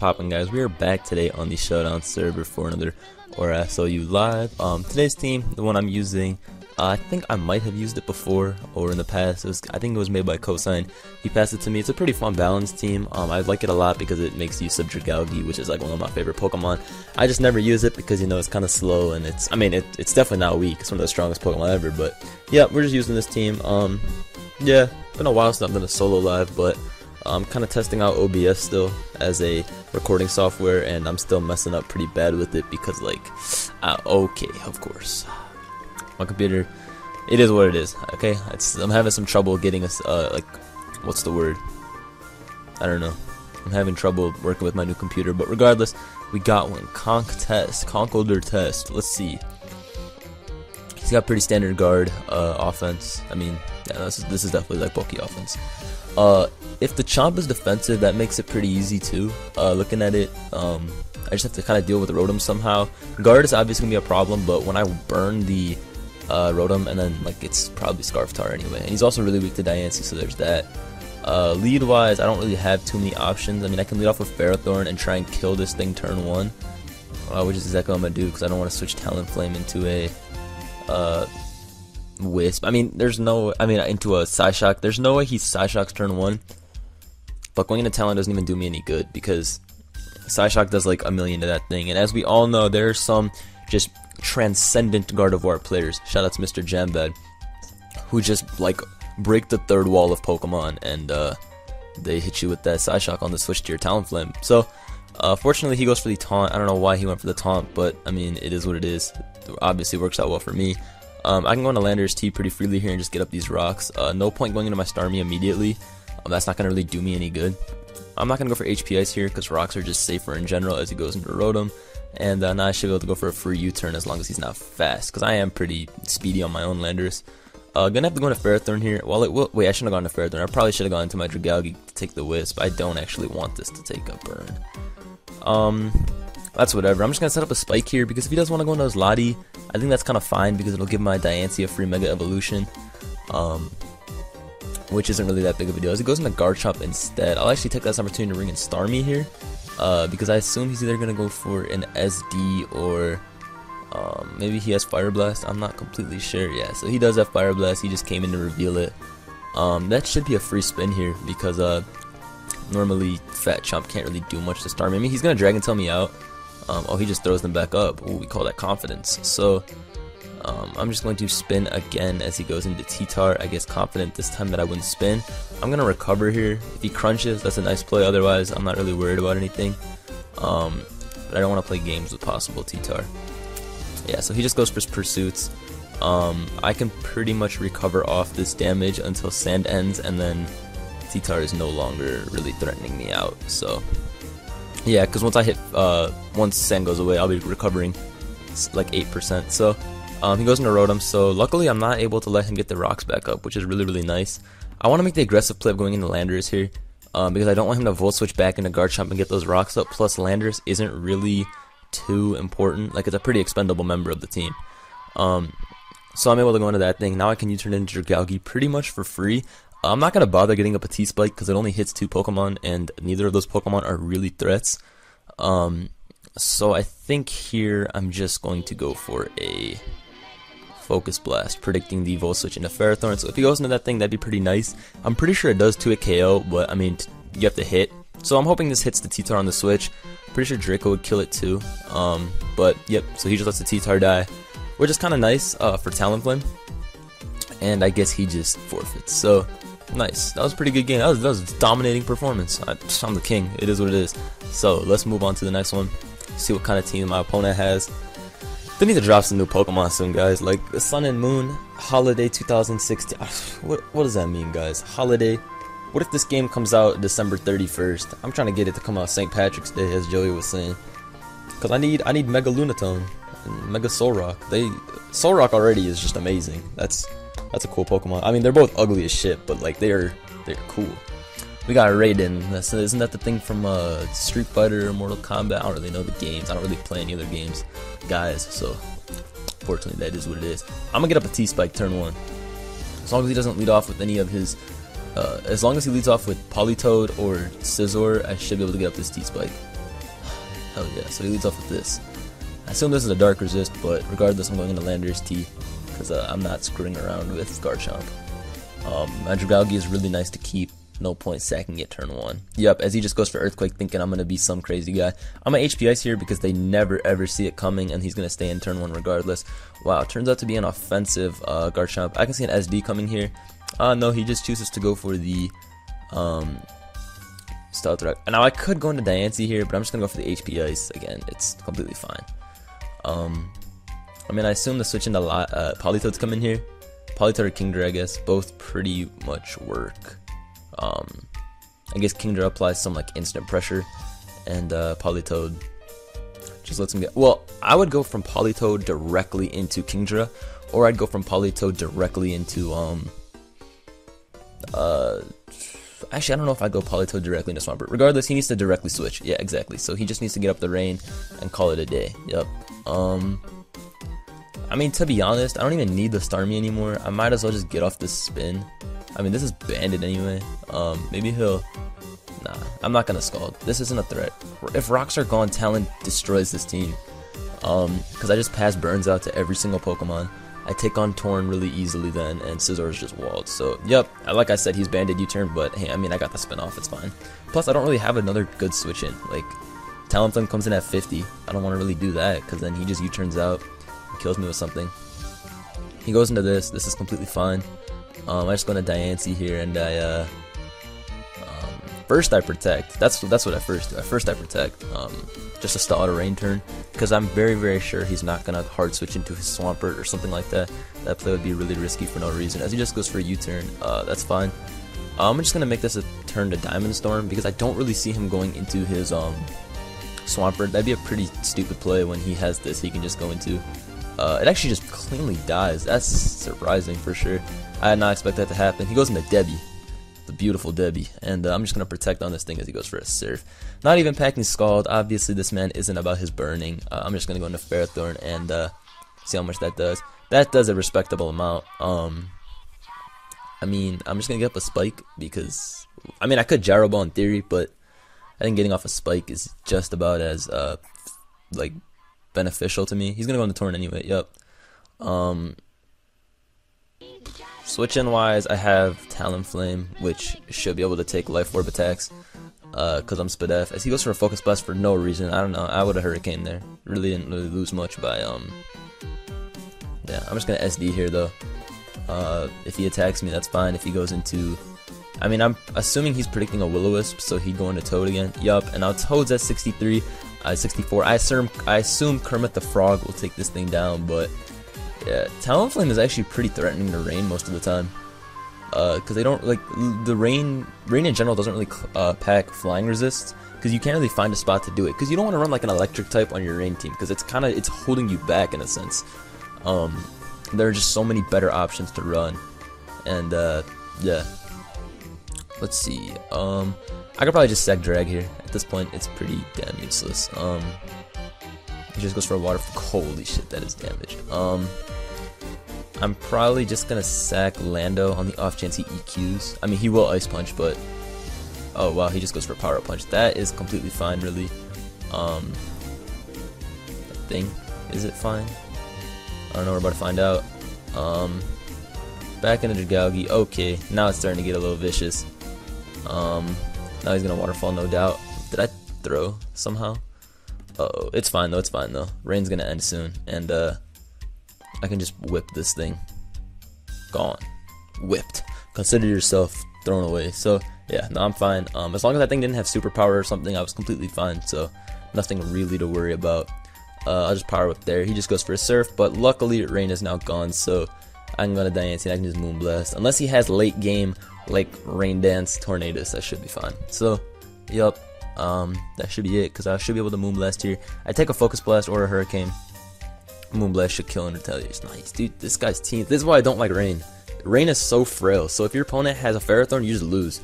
poppin', guys? We are back today on the Showdown server for another ORAS OU live. Today's team, the one I'm using, I think I might have used it before or in the past. I think it was made by Cosine. He passed it to me. It's a pretty fun balanced team. I like it a lot because it makes use of Dragalge, which is like one of my favorite Pokemon. I just never use it because, you know, it's kind of slow and it's definitely not weak. It's one of the strongest Pokemon ever. But yeah, we're just using this team. Yeah, been a while since I've done a solo live, but I'm kind of testing out OBS still as a recording software, and I'm still messing up pretty bad with it because, like, okay, of course, my computer, it is what it is. Okay, I'm having some trouble getting us, like, what's the word? I don't know. I'm having trouble working with my new computer, but regardless, we got one. Conkolder test. Let's see. He's got pretty standard guard offense. I mean, yeah, this is definitely like bulky offense. If the Chomp is defensive, that makes it pretty easy too. Looking at it, I just have to kind of deal with Rotom somehow. Guard is obviously gonna be a problem, but when I burn the Rotom, and then like it's probably Scarftar anyway. And he's also really weak to Diancie, so there's that. Lead wise, I don't really have too many options. I mean, I can lead off with Ferrothorn and try and kill this thing turn 1, which is exactly what I'm gonna do because I don't want to switch Talonflame into a Wisp. I mean, into a Psyshock. There's no way he Psyshocks turn 1. But going into Talon doesn't even do me any good because Psyshock does like a million to that thing. And as we all know, there's some just transcendent Gardevoir players. Shout out to Mr. Jambad, who just like break the third wall of Pokemon and they hit you with that Psyshock on the switch to your Talonflame. So fortunately he goes for the taunt. I don't know why he went for the taunt, but I mean, it is what it is. It obviously works out well for me. I can go into Landorus T pretty freely here and just get up these rocks. No point going into my Starmie immediately. That's not going to really do me any good. I'm not going to go for HP Ice here because rocks are just safer in general as he goes into Rotom. And now I should be able to go for a free U-turn as long as he's not fast, because I am pretty speedy on my own Landorus. Gonna have to go into Ferrothorn here. Wait, I shouldn't have gone to Ferrothorn. I probably should have gone into my Dragalge to take the Wisp. I don't actually want this to take a burn. That's whatever. I'm just gonna set up a Spike here because if he does want to go into his Lottie, I think that's kind of fine because it'll give my Diancie a free Mega Evolution, which isn't really that big of a deal. As he goes into Garchomp instead, I'll actually take this opportunity to ring in Starmie here, because I assume he's either gonna go for an SD or maybe he has Fire Blast. I'm not completely sure. Yeah, so he does have Fire Blast. He just came in to reveal it. That should be a free spin here because normally Fat Chomp can't really do much to Starmie. I mean, he's gonna Dragon Tail me out. Oh, he just throws them back up. Ooh, we call that confidence. So I'm just going to spin again as he goes into T-Tar. I guess confident this time that I wouldn't spin. I'm going to recover here. If he crunches, that's a nice play. Otherwise, I'm not really worried about anything. But I don't want to play games with possible T-Tar. Yeah, so he just goes for Pursuits. I can pretty much recover off this damage until Sand ends, and then T-Tar is no longer really threatening me out. So yeah, because once Sand goes away, I'll be recovering like 8%. So he goes into Rotom. So luckily, I'm not able to let him get the rocks back up, which is really, really nice. I want to make the aggressive play of going into Landorus here, because I don't want him to Volt Switch back into Garchomp and get those rocks up. Plus, Landorus isn't really too important. Like, it's a pretty expendable member of the team. So I'm able to go into that thing. Now I can U-turn into Dragalge pretty much for free. I'm not going to bother getting up a T-Spike because it only hits 2 Pokemon, and neither of those Pokemon are really threats. So I think here I'm just going to go for a Focus Blast, predicting the Volt Switch into Ferrothorn. So if he goes into that thing, that'd be pretty nice. I'm pretty sure it does 2-hit KO, but I mean, you have to hit. So I'm hoping this hits the T-Tar on the switch. Pretty sure Draco would kill it too. But yep, so he just lets the T-Tar die, which is kind of nice for Talonflame. And I guess he just forfeits. So nice. That was a pretty good game. That was a dominating performance. I'm the king. It is what it is. So let's move on to the next one. See what kind of team my opponent has. They need to drop some new Pokemon soon, guys. Like Sun and Moon Holiday 2016. What does that mean, guys? Holiday. What if this game comes out December 31st? I'm trying to get it to come out St. Patrick's Day, as Joey was saying. Because I need Mega Lunatone and Mega Solrock. Solrock already is just amazing. That's a cool Pokemon. I mean, they're both ugly as shit, but like they're cool. We got Raiden. Isn't that the thing from Street Fighter or Mortal Kombat? I don't really know the games. I don't really play any other games, guys. So, fortunately, that is what it is. I'm gonna get up a T-Spike turn 1. As long as he doesn't lead off with any of his As long as he leads off with Politoed or Scizor, I should be able to get up this T-Spike. Hell yeah. So he leads off with this. I assume this is a dark resist, but regardless, I'm going into Lander's T because I'm not screwing around with Garchomp. Magic Galgi is really nice to keep. No point sacking it turn 1. Yep, as he just goes for Earthquake thinking I'm going to be some crazy guy. I'm going to HP Ice here because they never ever see it coming, and he's going to stay in turn 1 regardless. Wow, turns out to be an offensive Garchomp. I can see an SD coming here. No, he just chooses to go for the Stealth Rock. Now I could go into Diancie here, but I'm just going to go for the HP Ice. Again, it's completely fine. I mean, I assume the switch into Politoed's coming here. Politoed or Kingdra, I guess, both pretty much work. I guess Kingdra applies some like instant pressure, and Politoed just lets him get. Well, I would go from Politoed directly into Kingdra, or I'd go from Politoed directly into actually, I don't know if I'd go Politoed directly into Swampert. Regardless, he needs to directly switch. Yeah, exactly. So he just needs to get up the rain and call it a day. Yep. I mean, to be honest, I don't even need the Starmie anymore. I might as well just get off this spin. I mean, this is banded anyway. Maybe he'll... Nah, I'm not gonna Scald. This isn't a threat. If rocks are gone, Talon destroys this team. Because I just pass Burns out to every single Pokemon. I take on Torn really easily then, and Scizor is just walled. So, yep, like I said, he's banded U-turn, but hey, I mean, I got the spin off, it's fine. Plus, I don't really have another good switch in. Like, Talonflame comes in at 50. I don't want to really do that, because then he just U-turns out and kills me with something. He goes into this. This is completely fine. I just go into Diancie here, and I, first I protect. That's what I first do. First I protect, just to stall out a rain turn, because I'm very, very sure he's not gonna hard switch into his Swampert or something like that. That play would be really risky for no reason. As he just goes for a U-turn, that's fine. I'm just gonna make this a turn to Diamond Storm because I don't really see him going into his Swampert. That'd be a pretty stupid play when he has this. He can just go into. It actually just cleanly dies. That's surprising for sure. I had not expect that to happen. He goes into Debbie, the beautiful Debbie, and I'm just gonna protect on this thing as he goes for a Surf. Not even packing Scald. Obviously, this man isn't about his burning. I'm just gonna go into Ferrothorn and see how much that does. That does a respectable amount. I mean, I'm just gonna get up a Spike because I mean I could Gyro Ball in theory, but I think getting off a Spike is just about as like beneficial to me. He's gonna go into Torn anyway. Yep. Switch in wise, I have Talonflame, which should be able to take Life Orb attacks, because I'm Spadef. As he goes for a Focus Blast for no reason, I don't know, I would have Hurricane there. Really didn't lose much by, yeah, I'm just gonna SD here though. If he attacks me, that's fine. If he goes into, I mean, I'm assuming he's predicting a Will-O-Wisp, so he'd go into Toad again. Yup, and now Toad's at 63, 64. I assume Kermit the Frog will take this thing down, but yeah, Talonflame is actually pretty threatening to Rain most of the time, because they don't like the Rain in general doesn't really pack Flying Resists, because you can't really find a spot to do it, because you don't want to run like an Electric type on your Rain team, because it's holding you back in a sense. There are just so many better options to run, and yeah. Let's see. I could probably just sack Drag here. At this point, it's pretty damn useless. He just goes for a water. Holy shit, that is damage. I'm probably just gonna sack Lando on the off chance he EQs. I mean, he will Ice Punch, but oh wow, he just goes for Power Punch. That is completely fine, really. I think, is it fine? I don't know. We're about to find out. Back into Galgi. Okay, now it's starting to get a little vicious. Now he's gonna Waterfall, no doubt. Did I throw somehow? Uh-oh, it's fine though, it's fine though. Rain's gonna end soon, and I can just whip this thing. Gone. Whipped. Consider yourself thrown away. So, yeah, no, I'm fine. As long as that thing didn't have superpower or something, I was completely fine, so nothing really to worry about. I'll just Power Whip there. He just goes for a Surf, but luckily Rain is now gone, so I can go to Diancie and I can just Moonblast. Unless he has late game, like Rain Dance, Tornadus, that should be fine. So, yup. That should be it, because I should be able to Moonblast here. I take a Focus Blast or a Hurricane. Moonblast should kill and retaliate. Nice, dude. This guy's team. This is why I don't like Rain. Rain is so frail, so if your opponent has a Ferrothorn, you just lose.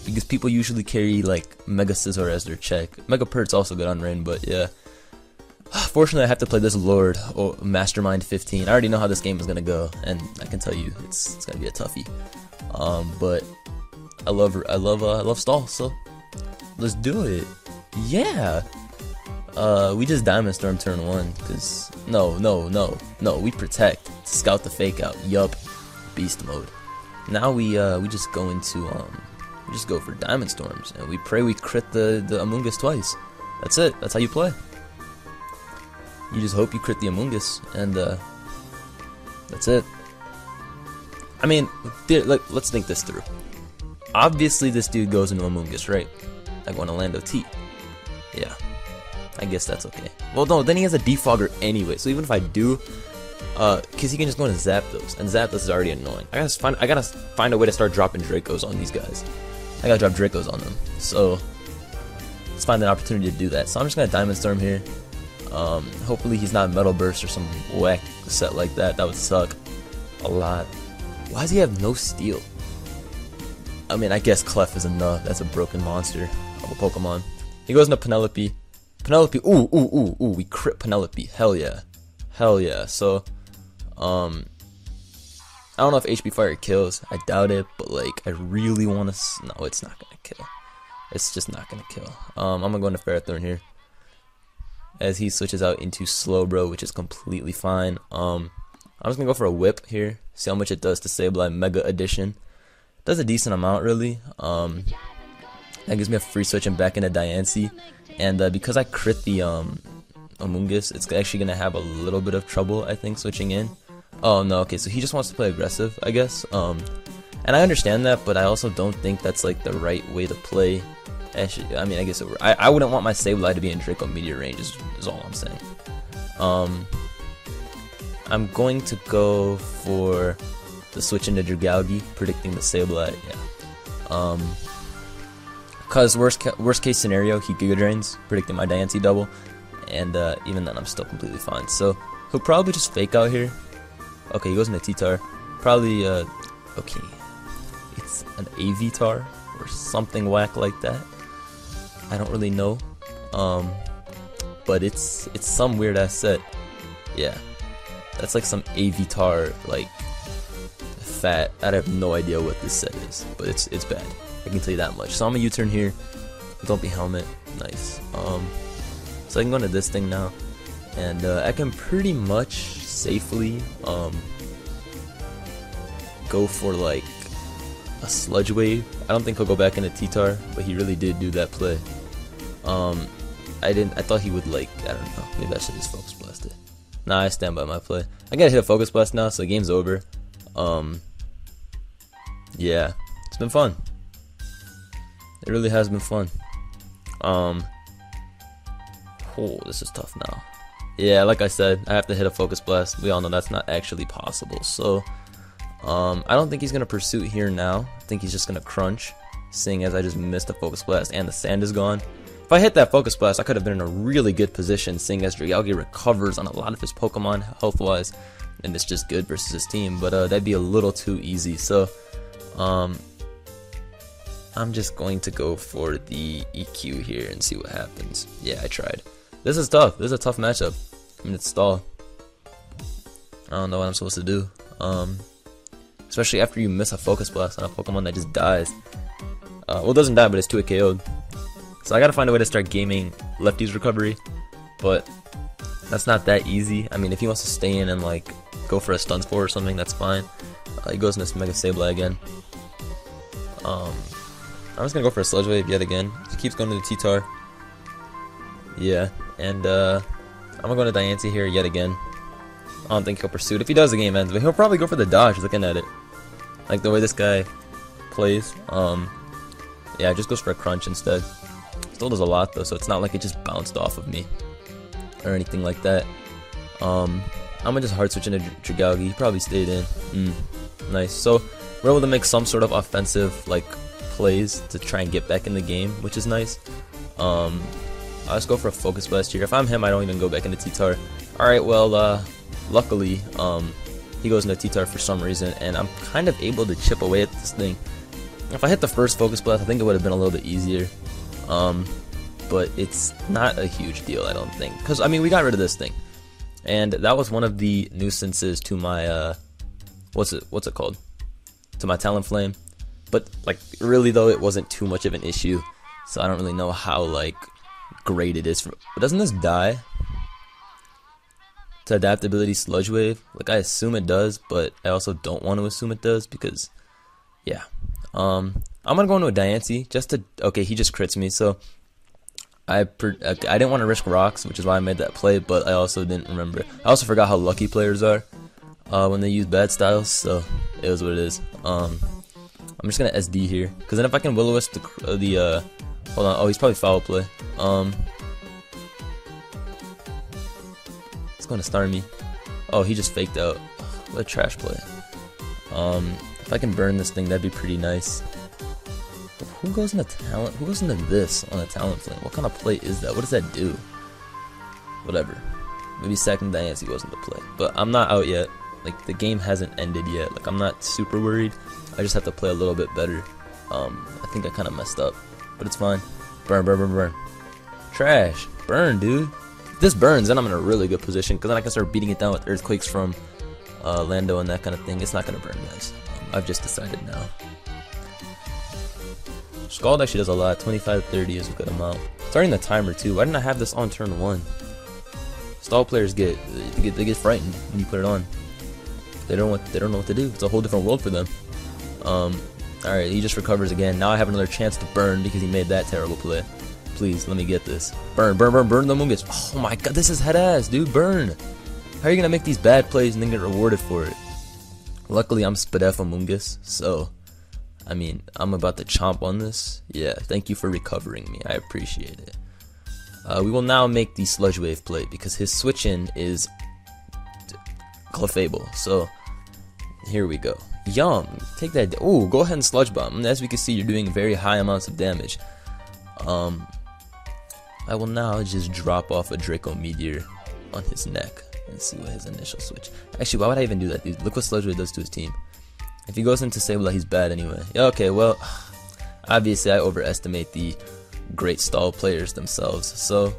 Because people usually carry, like, Mega Scizor as their check. Mega Pert's also good on Rain, but yeah. Fortunately, I have to play this Lord, or Mastermind 15. I already know how this game is going to go, and I can tell you, it's going to be a toughie. But I love Stall, so let's do it. Yeah. We just Diamond Storm turn 1, cause no, we protect to scout the fake out. Yup, beast mode. Now we just go into we just go for Diamond Storms and we pray we crit the Amoongus twice. That's it. That's how you play. You just hope you crit the Amoongus and that's it. I mean, let's think this through. Obviously, this dude goes into Amoongus, right? Like going to Lando T. Yeah. I guess that's okay. Well, no, then he has a defogger anyway, so even if I do, cause he can just go into Zapdos, and Zapdos is already annoying. I gotta find a way to start dropping Dracos on these guys. I gotta drop Dracos on them, so let's find an opportunity to do that. So I'm just gonna Diamond Storm here. Hopefully he's not Metal Burst or some whack set like that. That would suck a lot. Why does he have no Steel? I mean, I guess Clef is enough. That's a broken monster of a Pokemon. He goes into Penelope. Penelope, ooh, we crit Penelope. Hell yeah. Hell yeah. So, I don't know if HP Fire kills. I doubt it, but like, I really want to. No, it's not gonna kill. It's just not gonna kill. I'm gonna go into Ferrothorn here, as he switches out into Slowbro, which is completely fine. I'm just gonna go for a Whip here. See how much it does to Sableye Mega Edition. Does a decent amount, really. That gives me a free switch and back into Diancie. And because I crit the Amoongus, it's actually going to have a little bit of trouble, I think, switching in. Oh, no, okay, so he just wants to play aggressive, I guess. And I understand that, but I also don't think that's, like, the right way to play. Actually, I mean, I guess I wouldn't want my Sableye to be in Draco Meteor range, is all I'm saying. I'm going to go for the switch into Dragalge, predicting the Sableye, yeah. Cause worst case scenario, he Giga Drains, predicting my Diancie double, and even then I'm still completely fine. So he'll probably just fake out here. Okay, he goes into T-Tar. Probably okay, it's an Avitar or something whack like that. I don't really know, but it's some weird ass set. Yeah, that's like some Avitar like fat. I have no idea what this set is, but it's bad. I can tell you that much. So I'm a U-turn here. Don't be helmet. Nice. So I can go into this thing now, and I can pretty much safely go for like a Sludge Wave. I don't think he'll go back into T-Tar, but he really did do that play. I thought he would, like, I don't know. Maybe I should just Focus Blast it. Nah, I stand by my play. I gotta hit a Focus Blast now, so the game's over. Yeah, it's been fun. It really has been fun. Oh, this is tough now. Yeah, like I said, I have to hit a Focus Blast. We all know that's not actually possible. So, I don't think he's gonna pursue here now. I think he's just gonna crunch, seeing as I just missed a Focus Blast and the sand is gone. If I hit that Focus Blast, I could have been in a really good position, seeing as Dragalge recovers on a lot of his Pokemon health-wise, and it's just good versus his team. But that'd be a little too easy. So, I'm just going to go for the EQ here and see what happens. Yeah, I tried. This is tough. This is a tough matchup. I mean, it's stall. I don't know what I'm supposed to do. Especially after you miss a Focus Blast on a Pokemon that just dies. Well, it doesn't die, but it's 2-hit KO'd. So I gotta find a way to start gaming Lefty's recovery. But that's not that easy. I mean, if he wants to stay in and, like, go for a Stun Spore or something, that's fine. He goes into this Mega Sableye again. I'm just gonna go for a Sludge Wave yet again. He keeps going to the T-Tar. Yeah, and I'm gonna go to Diancie here yet again. I don't think he'll pursue it. If he does, the game ends, but he'll probably go for the dodge looking at it. Like the way this guy plays. Yeah, just goes for a crunch instead. Still does a lot though, so it's not like it just bounced off of me or anything like that. I'm gonna just hard switch into Dragalge. He probably stayed in. Nice. So we're able to make some sort of offensive like plays to try and get back in the game, which is nice. I'll just go for a Focus Blast here. If I'm him, I don't even go back into T-Tar. Alright, well, luckily, he goes into T-Tar for some reason, and I'm kind of able to chip away at this thing. If I hit the first Focus Blast, I think it would have been a little bit easier. But it's not a huge deal, I don't think. Because, I mean, we got rid of this thing. And that was one of the nuisances to my, what's it called? To my Talonflame. But, like, really, though, it wasn't too much of an issue. So I don't really know how, like, great it is. Doesn't this die to adaptability Sludge Wave? Like, I assume it does, but I also don't want to assume it does because, yeah. I'm gonna go into a Diancie just to. Okay, he just crits me, so I didn't want to risk rocks, which is why I made that play. But I also didn't remember. I also forgot how lucky players are when they use bad styles. So it was what it is. I'm just gonna SD here, because then if I can Will-O-Wisp the hold on. Oh, he's probably foul play. It's gonna start me. Oh, he just faked out. What a trash play. If I can burn this thing, that'd be pretty nice. Who goes into talent? Who goes into this on a talent flame? What kind of play is that? What does that do? Whatever. Maybe second Diancie goes into play. But I'm not out yet. Like, the game hasn't ended yet. Like, I'm not super worried. I just have to play a little bit better. I think I kind of messed up. But it's fine. Burn, burn, burn, burn. Trash. Burn, dude. If this burns, then I'm in a really good position, because then I can start beating it down with earthquakes from Lando and that kind of thing. It's not going to burn, guys. I've just decided now. Scald actually does a lot. 25-30 is a good amount. Starting the timer too. Why didn't I have this on turn 1? Stall players get frightened when you put it on. They don't know what to do. It's a whole different world for them. Alright, he just recovers again. Now I have another chance to burn because he made that terrible play. Please, let me get this. Burn, burn, burn, burn the Mungus. Oh my god, this is head ass, dude. Burn. How are you gonna make these bad plays and then get rewarded for it? Luckily, I'm Spadef Mungus, so I mean, I'm about to chomp on this. Yeah, thank you for recovering me. I appreciate it. We will now make the Sludge Wave play because his switch-in is Clefable. So, here we go. Yum! Take that. Oh, go ahead and Sludge Bomb. As we can see, you're doing very high amounts of damage. I will now just drop off a Draco Meteor on his neck and see what his initial switch. Actually, why would I even do that, dude? Look what Sludge Wave does to his team. If he goes into Sableye, he's bad anyway. Okay, well, obviously I overestimate the great stall players themselves. So,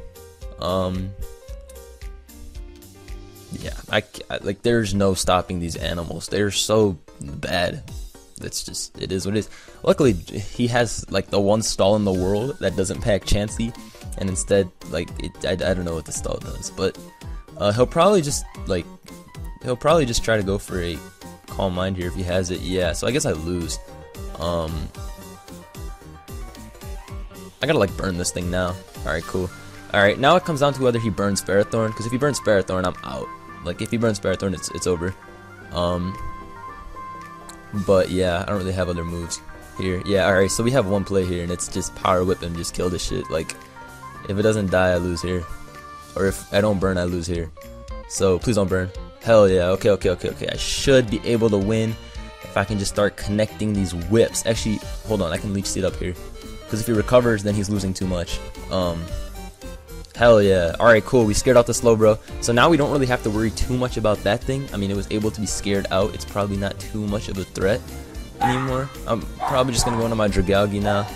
yeah, I like, there's no stopping these animals. They're so bad. It's just, it is what it is. Luckily, he has like the one stall in the world that doesn't pack Chansey, and instead, like, I don't know what the stall does, but he'll probably just try to go for a Calm Mind here if he has it. Yeah, so I guess I lose. I gotta like burn this thing now. Alright, cool. Alright, now it comes down to whether he burns Ferrothorn, because if he burns Ferrothorn, I'm out. Like, if he burns Ferrothorn, it's over. But yeah, I don't really have other moves here. Yeah, alright, so we have one play here, and it's just Power Whip and just kill this shit. Like, if it doesn't die, I lose here. Or if I don't burn, I lose here. So, please don't burn. Hell yeah, okay. I should be able to win if I can just start connecting these whips. Actually, hold on, I can Leech Seed up here. Because if he recovers, then he's losing too much. Hell yeah. Alright, cool, we scared out the Slowbro. So now we don't really have to worry too much about that thing. I mean, it was able to be scared out. It's probably not too much of a threat anymore. I'm probably just going to go into my Dragalge now.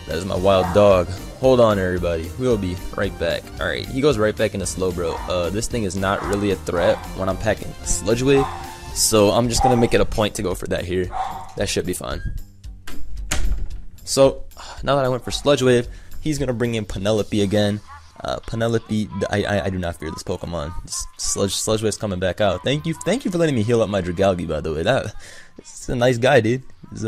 That is my wild dog. Hold on, everybody. We'll be right back. Alright, he goes right back into Slowbro. This thing is not really a threat when I'm packing Sludge Wave, so I'm just going to make it a point to go for that here. That should be fine. So, now that I went for Sludge Wave, he's going to bring in Penelope again. Penelope, I do not fear this Pokemon. Sludge Wave's coming back out. Thank you for letting me heal up my Dragalge, by the way. It's a nice guy, dude. He's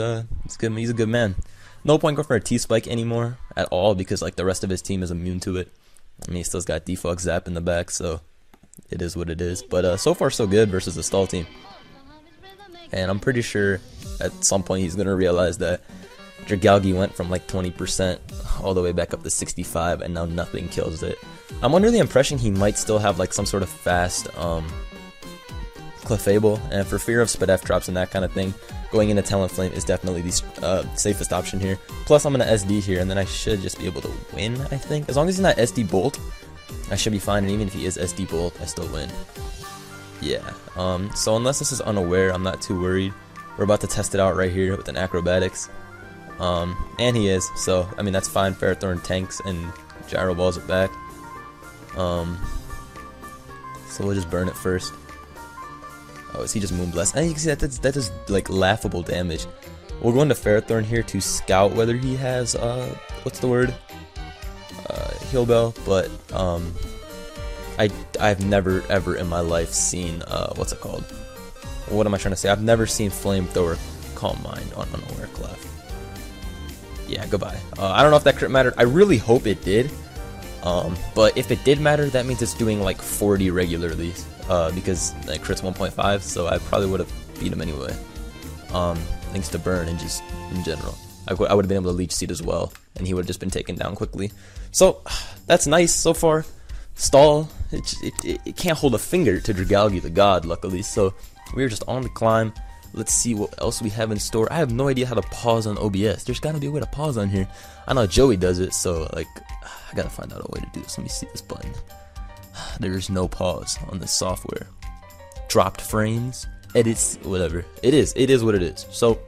good. He's a good man. No point going for a T-Spike anymore at all, because like the rest of his team is immune to it. I mean, he still's got Defog Zap in the back, so it is what it is. But so far so good versus the stall team. And I'm pretty sure at some point he's gonna realize that Dragalge went from like 20% all the way back up to 65, and now nothing kills it. I'm under the impression he might still have like some sort of fast Clefable, and for fear of Spadef drops and that kind of thing, going into Talonflame is definitely the safest option here. Plus, I'm going to SD here, and then I should just be able to win, I think. As long as he's not SD Bolt, I should be fine, and even if he is SD Bolt, I still win. Yeah, so unless this is unaware, I'm not too worried. We're about to test it out right here with an Acrobatics. And he is, so, I mean, that's fine. Ferrothorn tanks, and Gyro Balls it back. So we'll just burn it first. Oh, is he just Moonblast? And you can see that does like laughable damage. We'll go into Ferrothorn here to scout whether he has what's the word? heal bell, but I've never ever in my life seen what's it called? What am I trying to say? I've never seen flamethrower Calm Mind on Unaware Clef. Yeah, goodbye. I don't know if that crit mattered. I really hope it did. But if it did matter, that means it's doing like 40 regularly, because that crit's 1.5, so I probably would have beat him anyway. Thanks to burn and just in general. I would have been able to leech seed as well, and he would have just been taken down quickly. So that's nice so far. Stall, it can't hold a finger to Dragalge the God, luckily. So we're just on the climb. Let's see what else we have in store. I have no idea how to pause on OBS. There's got to be a way to pause on here. I know Joey does it, so like I gotta find out a way to do this. Let me see this button. There is no pause on this software. Dropped frames, edits, whatever. It is what it is. So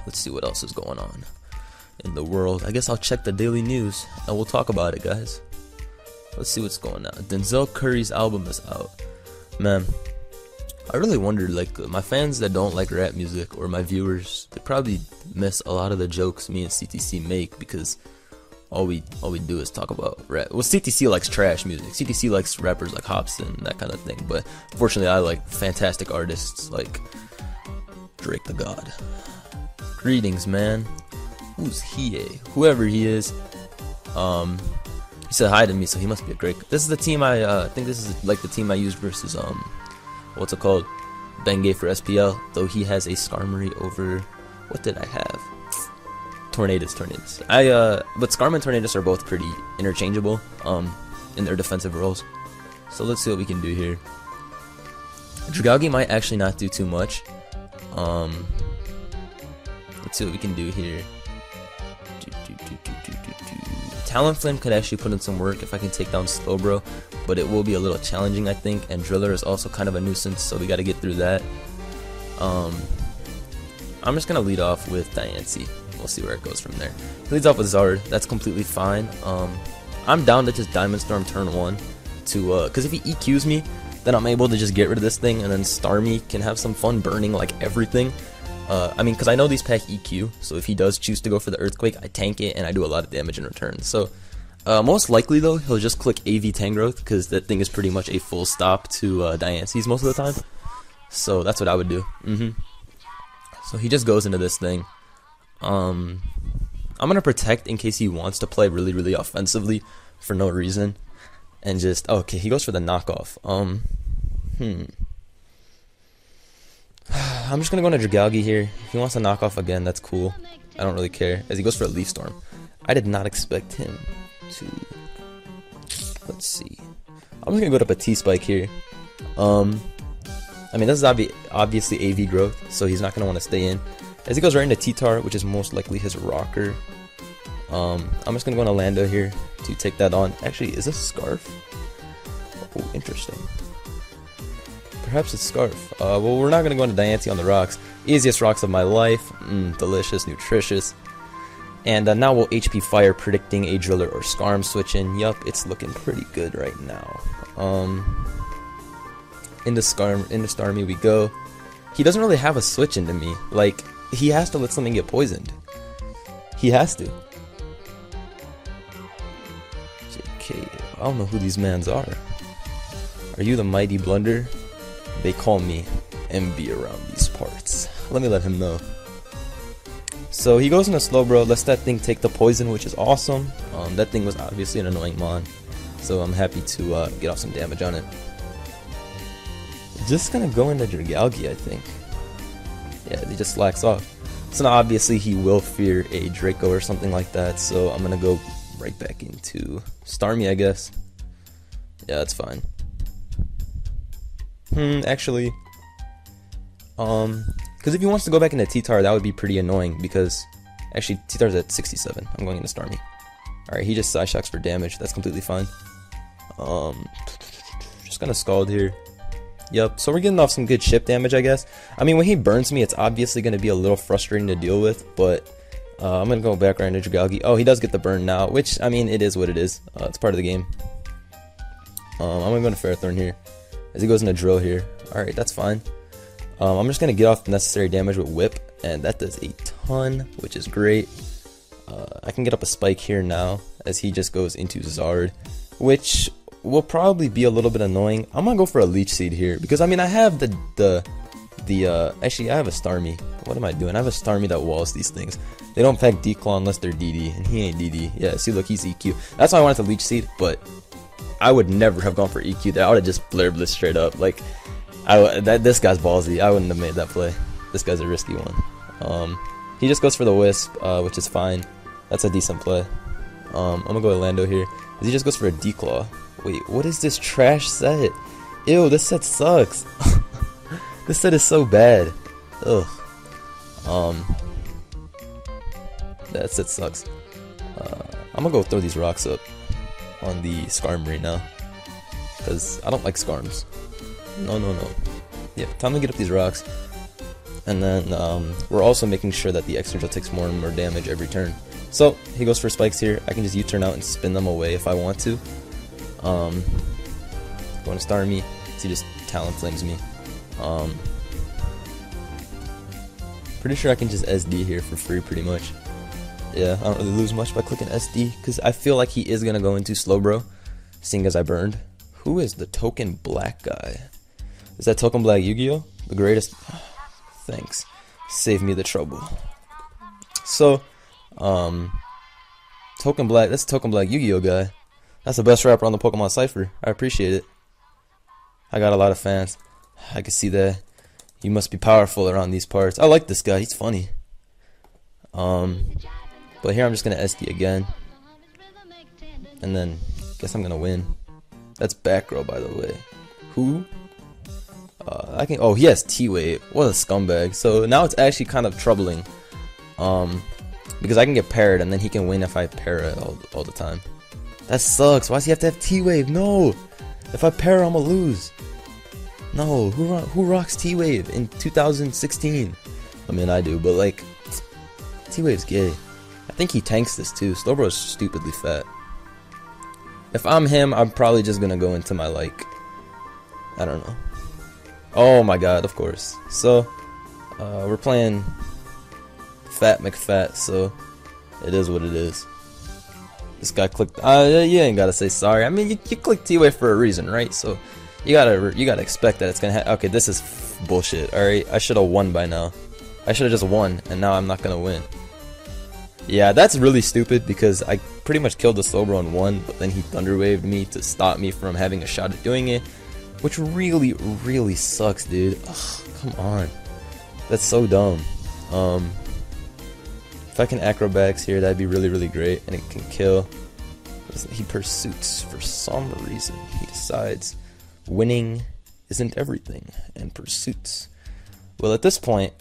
let's see what else is going on in the world. I guess I'll check the daily news and we'll talk about it, guys. Let's see what's going on. Denzel Curry's album is out. Man, I really wondered, like, my fans that don't like rap music, or my viewers, they probably miss a lot of the jokes me and CTC make, because all we do is talk about rap. Well, CTC likes trash music. CTC likes rappers like Hopsin, that kind of thing. But fortunately, I like fantastic artists like Drake the God. Greetings, man. Who's he? Whoever he is. He said hi to me, so he must be a great. This is the team I think this is like the team I used versus what's it called? Bengay for SPL. Though he has a Skarmory over. What did I have? Tornadus. But Skarm and Tornadus are both pretty interchangeable in their defensive roles. So let's see what we can do here. Dragalge might actually not do too much. Let's see what we can do here. Talonflame could actually put in some work if I can take down Slowbro, but it will be a little challenging, I think. And Driller is also kind of a nuisance, so we got to get through that. I'm just gonna lead off with Diancie. We'll see where it goes from there. He leads off with Zard. That's completely fine. I'm down to just Diamond Storm turn 1 to because if he EQs me, then I'm able to just get rid of this thing, and then Starmie can have some fun burning like everything. I mean, because I know these pack EQ, so if he does choose to go for the Earthquake, I tank it and I do a lot of damage in return. So most likely though, he'll just click AV Tangrowth, because that thing is pretty much a full stop to Diancie's most of the time. So that's what I would do. So he just goes into this thing. I'm gonna protect in case he wants to play really, really offensively for no reason, and just okay. He goes for the knockoff. I'm just gonna go into Dragalge here. If he wants to knock off again, that's cool. I don't really care. As he goes for a Leaf Storm, I did not expect him to. Let's see. I'm just gonna go to a T-Spike here. I mean, this is obviously AV growth, so he's not gonna want to stay in. As he goes right into T-Tar, which is most likely his rocker. I'm just gonna go into Lando here to take that on. Actually, is this Scarf? Oh, interesting. Perhaps it's Scarf. Well, we're not gonna go into Diancie on the rocks. Easiest rocks of my life. Delicious, nutritious. And now we'll HP Fire, predicting a Driller or Skarm switch in. Yup, it's looking pretty good right now. Into Starmie we go. He doesn't really have a switch into me. Like, he has to let something get poisoned. He has to. JK, I don't know who these mans are. Are you the mighty blunder? They call me MB around these parts. Let me let him know. So he goes into Slowbro, lets that thing take the poison, which is awesome. That thing was obviously an annoying mon, so I'm happy to get off some damage on it. Just gonna go into Dragalge, I think. Yeah, he just slacks off. So now obviously he will fear a Draco or something like that, so I'm gonna go right back into Starmie, I guess. Yeah, that's fine. Actually, because if he wants to go back into T-Tar, that would be pretty annoying, because actually T-Tar's at 67. I'm going into Starmie. Alright, he just Side Shocks for damage. That's completely fine. Just gonna Scald here. Yep, so we're getting off some good chip damage, I guess. I mean, when he burns me, it's obviously going to be a little frustrating to deal with, but I'm going to go back right into Dragalge. Oh, he does get the burn now, which, I mean, it is what it is. It's part of the game. I'm going to go into Ferrothorn here, as he goes into Drill here. Alright, that's fine. I'm just going to get off the necessary damage with Whip, and that does a ton, which is great. I can get up a spike here now as he just goes into Zard, which will probably be a little bit annoying. I'm gonna go for a Leech Seed here because I mean I have actually I have a Starmie. What am I doing? I have a Starmie that walls these things. They don't pack D-Claw unless they're DD, and he ain't DD. Yeah, see, look, he's EQ. That's why I wanted to Leech Seed, but I would never have gone for EQ there. I would have just Blurbless straight up. Like, this guy's ballsy. I wouldn't have made that play. This guy's a risky one. He just goes for the Wisp, which is fine. That's a decent play. I'm gonna go with Lando here. He just goes for a D-Claw. Wait, what is this trash set? Ew, this set sucks. This set is so bad. Ugh. That set sucks. I'm gonna go throw these rocks up on the Skarm right now, because I don't like Skarms. No. Yeah, time to get up these rocks. And then we're also making sure that the Extra takes more and more damage every turn. So he goes for spikes here. I can just U-turn out and spin them away if I want to. Going to Starmie, so he just Talon Flames me. Pretty sure I can just SD here for free pretty much. Yeah, I don't really lose much by clicking SD, because I feel like he is going to go into Slowbro, seeing as I burned. Who is the token black guy? Is that token black Yu-Gi-Oh? The greatest? Thanks. Save me the trouble. So, token black, that's token black Yu-Gi-Oh guy. That's the best rapper on the Pokemon Cypher. I appreciate it. I got a lot of fans. I can see that. You must be powerful around these parts. I like this guy. He's funny. But here I'm just gonna SD again, and then guess I'm gonna win. That's back row, by the way. Who? I can. Oh, he has T-Wave. What a scumbag. So now it's actually kind of troubling, because I can get parried, and then he can win if I parry all the time. That sucks. Why does he have to have T-Wave? No. If I parry, I'm gonna lose. No. Who rocks T-Wave in 2016? I mean, I do, but like, T-Wave's gay. I think he tanks this too. Slowbro is stupidly fat. If I'm him, I'm probably just gonna go into my, like, I don't know. Oh my god, of course. So, we're playing Fat McFat, so it is what it is. This guy clicked. You ain't gotta say sorry. I mean, you clicked T-Wave for a reason, right? So you gotta expect that it's gonna happen. Okay, this is bullshit. All right, I should have won by now. I should have just won, and now I'm not gonna win. Yeah, that's really stupid because I pretty much killed the Slowbro in one, but then he Thunderwaved me to stop me from having a shot at doing it, which really, really sucks, dude. Ugh, come on, that's so dumb. If I can acrobatics here, that'd be really, really great, and it can kill. He pursuits for some reason. He decides winning isn't everything, and pursuits. Well, at this point,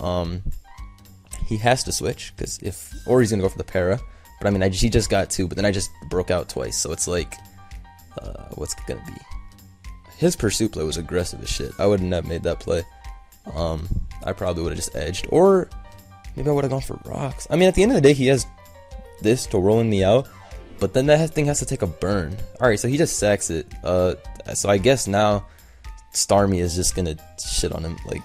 he has to switch, because or he's gonna go for the para. But I mean, he just got two, but then I just broke out twice, so it's like, what's it gonna be? His pursuit play was aggressive as shit. I wouldn't have made that play. I probably would have just edged, or maybe I would have gone for rocks. I mean, at the end of the day, he has this to rolling me out, but then that thing has to take a burn. Alright, so he just sacks it. So I guess now Starmie is just gonna shit on him, like,